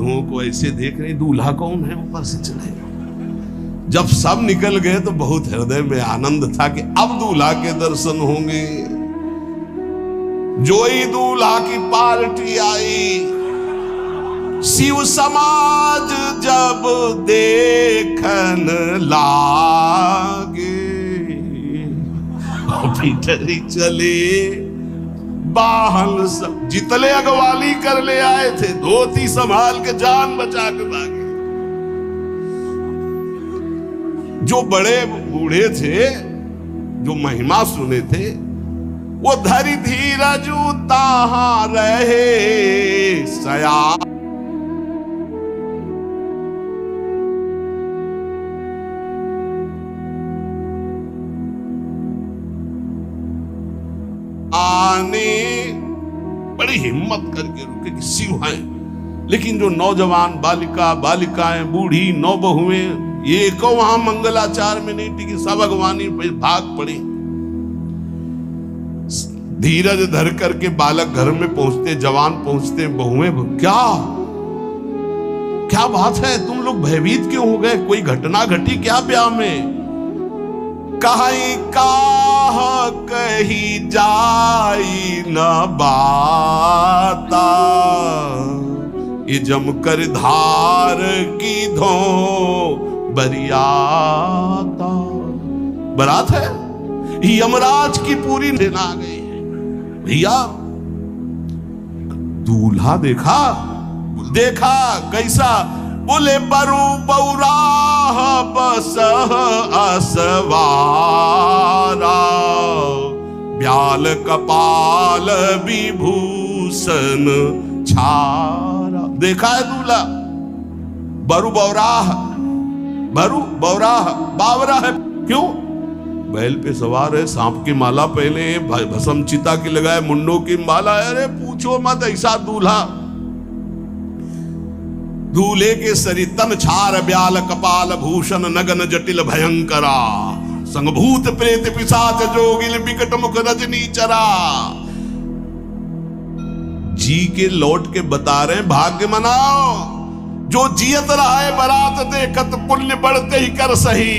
बधुओं को ऐसे देख रहे, दूल्हा कौन है ऊपर से चले। जब सब निकल गए तो बहुत हृदय में आनंद था कि अब दूल्हा के दर्शन होंगे। जोई दूल्हा की पार्टी आई, शिव समाज जब देखन लागे, भीतरी चले बाहन सब जितले अगवाली कर ले आए थे, धोती संभाल के जान बचा के भागे। जो बड़े बूढ़े थे, जो महिमा सुने थे, वो धरी धीरज ताहां रहे सया। आने बड़ी हिम्मत करके रुके कि शिव हैं। लेकिन जो नौजवान बालिकाएं, बूढ़ी नौबहुएं, ये को वहां मंगलाचार में नहीं टिकी, सब अगवानी भाग पड़ी। धीरज धर करके बालक घर में पहुंचते, जवान पहुंचते, बहुएं क्या बात है, तुम लोग भयभीत क्यों हो गए? कोई घटना घटी क्या ब्याह में? कहीं काह कही जाई न बाता, ये जम कर धार की धो बरियाता। बारात है, यमराज की पूरी सेना आ गई है। भैया दूल्हा देखा कैसा? बोले बरु बौराह बसह असवारा, ब्याल कपाल विभूषण छारा। देखा है दूल्हा? बरु बौराह बावरा है। क्यों? बैल पे सवार है, सांप की माला पहने, भस्म चिता की लगाए, मुंडों की माला है। अरे पूछो मत, ऐसा दूल्हा। दूल्हे के शरीर तन छार, ब्याल कपाल भूषण, नगन जटिल भयंकरा, संगभूत प्रेत पिशाच जोगिल बिकट मुख रजनी चरा। जी के लौट के बता रहे, भाग्य मनाओ, जो जियत रहा है बारात देखत, पुण्य बढ़ते ही कर सही।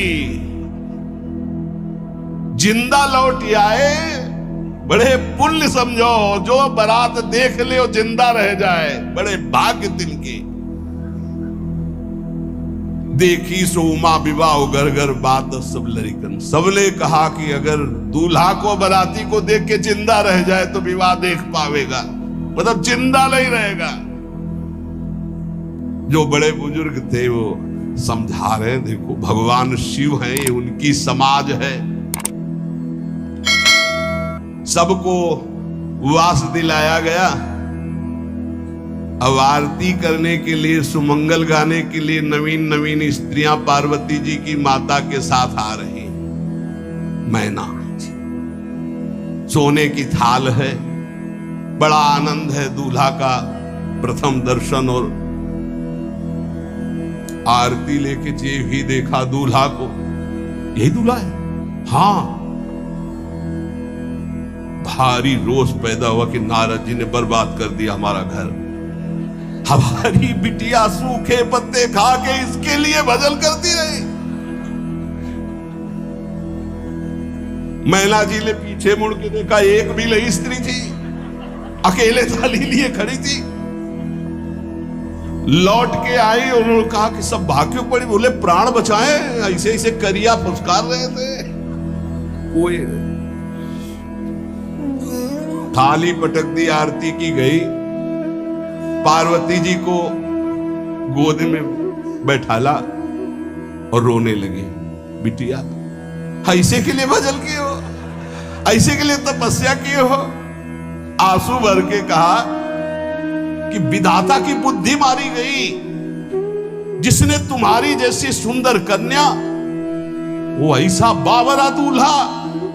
जिंदा लौट आए बड़े पुण्य समझो, जो बारात देख ले और जिंदा रह जाए, बड़े भाग्य तिनके। देखी सो उमा विवाह घर घर बात सब लड़कन। सबने कहा कि अगर दूल्हा को बाराती को देख के जिंदा रह जाए तो विवाह देख पावेगा, मतलब जिंदा नहीं रहेगा। जो बड़े बुजुर्ग थे वो समझा रहे, देखो भगवान शिव हैं, ये उनकी समाज है। सबको वास दिलाया गया। अब आरती करने के लिए, सुमंगल गाने के लिए नवीन स्त्रियां पार्वती जी की माता के साथ आ रही। मैना सोने की थाल है, बड़ा आनंद है दूल्हा का प्रथम दर्शन। और आरती लेके जे भी देखा दूल्हा को, यही दूल्हा है। हाँ, भारी रोष पैदा हुआ कि नारद जी ने बर्बाद कर दिया हमारा घर। हमारी बिटिया सूखे पत्ते खा के इसके लिए भजन करती रही। मैना जी ने पीछे मुड़ के देखा, एक भी नहीं स्त्री थी, अकेले थाली लिए खड़ी थी। लौट के आई, उन्होंने कहा कि सब भाग्य पड़ी। बोले प्राण बचाए, ऐसे ऐसे करिया फुसकार रहे थे। कोई थाली पटक दी, आरती की गई। पार्वती जी को गोद में बैठाला और रोने लगी। बिटिया ऐसे के लिए भजन किए हो, ऐसे के लिए तपस्या किए हो? आंसू भर के कहा कि विधाता की बुद्धि मारी गई। जिसने तुम्हारी जैसी सुंदर कन्या, वो ऐसा बावरा दूल्हा,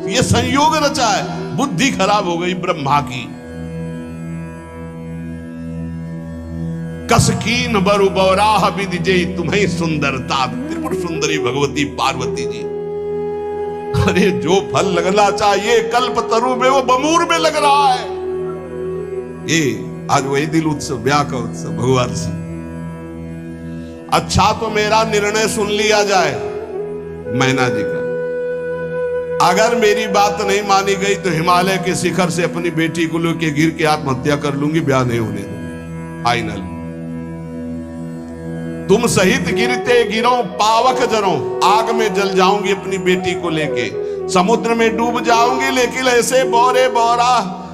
ये संयोग रचा है। बुद्धि खराब हो गई ब्रह्मा की। कसकीन बरु बौराह विधि जय तुम्हें सुंदरता। त्रिपुर सुंदरी भगवती पार्वती जी। अरे जो फल लगना चाहिए कल्प तरु में, वो बमूर में लग रहा है। ये आज वही दिल उत्सव, ब्याह का उत्सव भगवान से। अच्छा तो मेरा निर्णय सुन लिया जाए मैना जी का, अगर मेरी बात नहीं मानी गई तो हिमालय के शिखर से अपनी बेटी को लेके गिर के आत्महत्या कर लूंगी, ब्याह नहीं होने दूंगी। फाइनल, तुम सहित गिरते गिरो पावक जरो, आग में जल जाऊंगी अपनी बेटी को लेके, समुद्र में डूब जाऊंगी, लेकिन ऐसे बोरे बोरा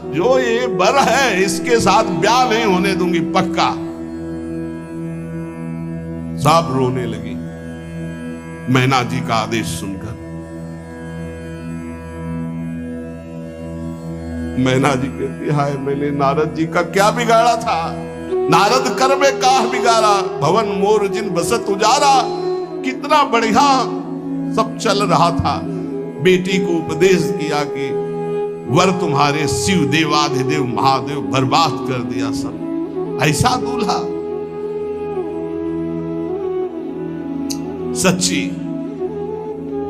जो ये बर है इसके साथ ब्याह नहीं होने दूंगी, पक्का। सब रोने लगी मैना जी का आदेश सुनकर। मैना जी कहती, हाय मैंने नारद जी का क्या बिगाड़ा था, नारद कर में काह बिगाड़ा, भवन मोर जिन बसत उजारा। कितना बढ़िया सब चल रहा था, बेटी को उपदेश किया कि वर तुम्हारे शिव देवाधिदेव महादेव, बर्बाद कर दिया सब। ऐसा दूल्हा, सच्ची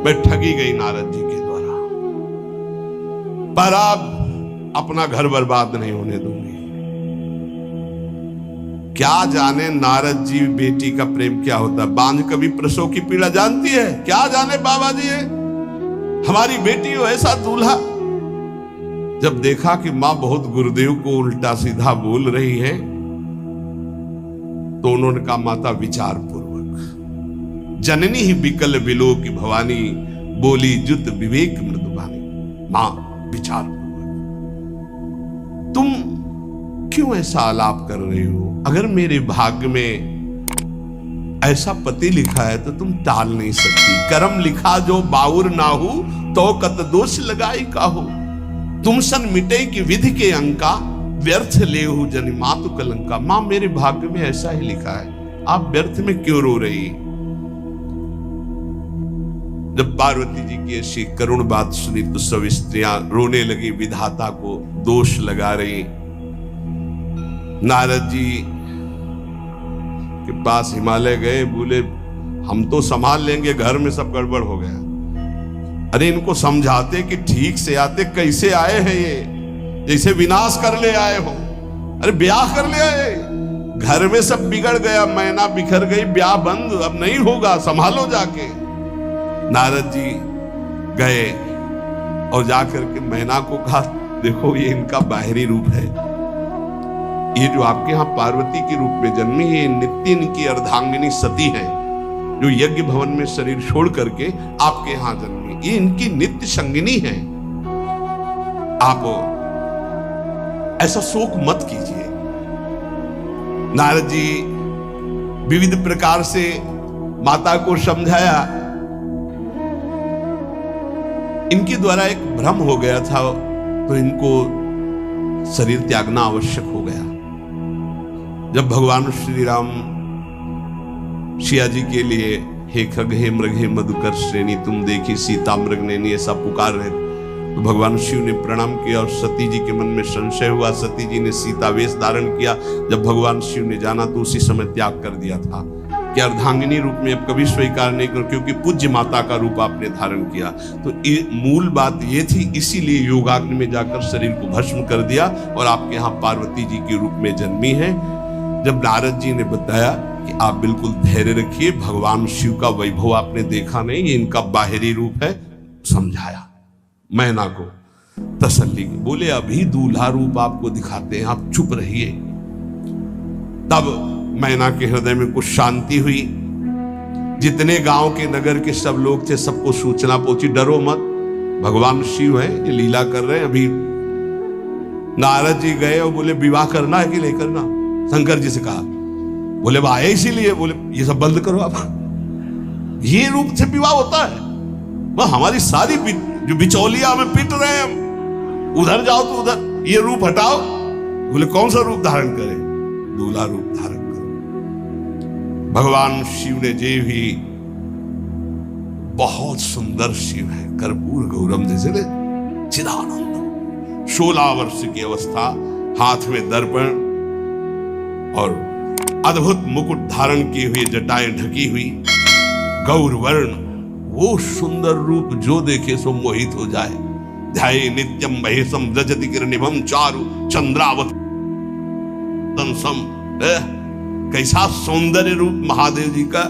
मैं ठगी गई नारद जी के द्वारा, पर अब अपना घर बर्बाद नहीं होने दूंगी। क्या जाने नारद जी बेटी का प्रेम क्या होता है, बांझ कभी प्रसव की पीड़ा जानती है, क्या जाने बाबा जी है हमारी बेटी हो ऐसा दूल्हा। जब देखा कि मां बहुत गुरुदेव को उल्टा सीधा बोल रही है, तो उन्होंने कहा माता विचार पूर्वक, जननी ही बिकल बिलो की भवानी, बोली जुत विवेक मृदुबानी। मां विचार पूर्वक, तुम क्यों ऐसा आलाप कर रही हो, अगर मेरे भाग्य में ऐसा पति लिखा है तो तुम टाल नहीं सकती, कर्म लिखा जो बाउर ना हो तो कत दोष लगाई काहू, तुम सन मिटे की विधि के अंका, व्यर्थ ले हो जनि मातु कलंका। मां मेरे भाग्य में ऐसा ही लिखा है, आप व्यर्थ में क्यों रो रही। जब पार्वती जी की ऐसी करुण बात सुनी तो सब स्त्रियां रोने लगी, विधाता को दोष लगा रही। नारद जी के पास हिमालय गए, बोले हम तो संभाल लेंगे, घर में सब गड़बड़ हो गया। अरे इनको समझाते कि ठीक से आते, कैसे आए हैं ये, जैसे विनाश कर ले आए हो। अरे ब्याह कर ले आए, घर में सब बिगड़ गया, मैना बिखर गई, ब्याह बंद, अब नहीं होगा, संभालो जाके। नारद जी गए और जाकर के मैना को कहा, देखो ये इनका बाहरी रूप है, ये जो आपके यहाँ पार्वती के रूप में जन्मी, ये नित्य इनकी अर्धांगिनी सती है, जो यज्ञ भवन में शरीर छोड़ करके आपके यहाँ जन्मी, ये इनकी नित्य संगिनी है। आप ऐसा शोक मत कीजिए। नारद जी विविध प्रकार से माता को समझाया। इनके द्वारा एक भ्रम हो गया था, तो इनको शरीर त्यागना आवश्यक हो गया। जब भगवान श्री राम सिया जी के लिए हे खग हे मृग हे मधुकर श्रेणी तुम देखी सीता मृग नैनी ऐसा पुकार रहे, तो भगवान शिव ने प्रणाम किया और सती जी के मन में संशय हुआ। सती जी ने सीता वेश धारण किया। जब भगवान शिव ने जाना तो उसी समय त्याग कर दिया था कि अर्धांगिनी रूप में अब कभी स्वीकार नहीं कर, क्योंकि पूज्य माता का रूप आपने धारण किया। तो मूल बात ये थी, इसीलिए योगाग्नि में जाकर शरीर को भस्म कर दिया और आपके यहाँ पार्वती जी के रूप में जन्मी है। जब नारद जी ने बताया कि आप बिल्कुल धैर्य रखिए, भगवान शिव का वैभव आपने देखा नहीं, ये इनका बाहरी रूप है, समझाया मैना को, तसल्ली की। बोले अभी दूल्हा रूप आपको दिखाते हैं, आप चुप रहिए। तब मैना के हृदय में कुछ शांति हुई। जितने गांव के नगर के सब लोग थे, सबको सूचना पहुंची, डरो मत, भगवान शिव है, ये लीला कर रहे हैं। अभी नारद जी गए और बोले विवाह करना है कि नहीं करना, शंकर जी से कहा। बोले वह आए इसीलिए, बोले ये सब बंद करो आप, ये रूप से विवाह होता है, वह हमारी सारी जो बिचौलिया हमें पीट रहे हैं, हम उधर जाओ तो उधर, ये रूप हटाओ। बोले कौन सा रूप धारण करें, दूल्हा रूप धारण करो। भगवान शिव ने जे भी, बहुत सुंदर शिव है, कर्पूर गौरम जैसे चिदानंद, 16 वर्ष की अवस्था, हाथ में दर्पण और अद्भुत मुकुट धारण किए हुए, जटाएं ढकी हुई, गौर वर्ण, वो सुंदर रूप जो देखे सो मोहित हो जाए। ध्याये नित्यम महेशम रजति किरणिभम चारु चंद्रावत तंसम। कैसा सौंदर्य रूप महादेव जी का।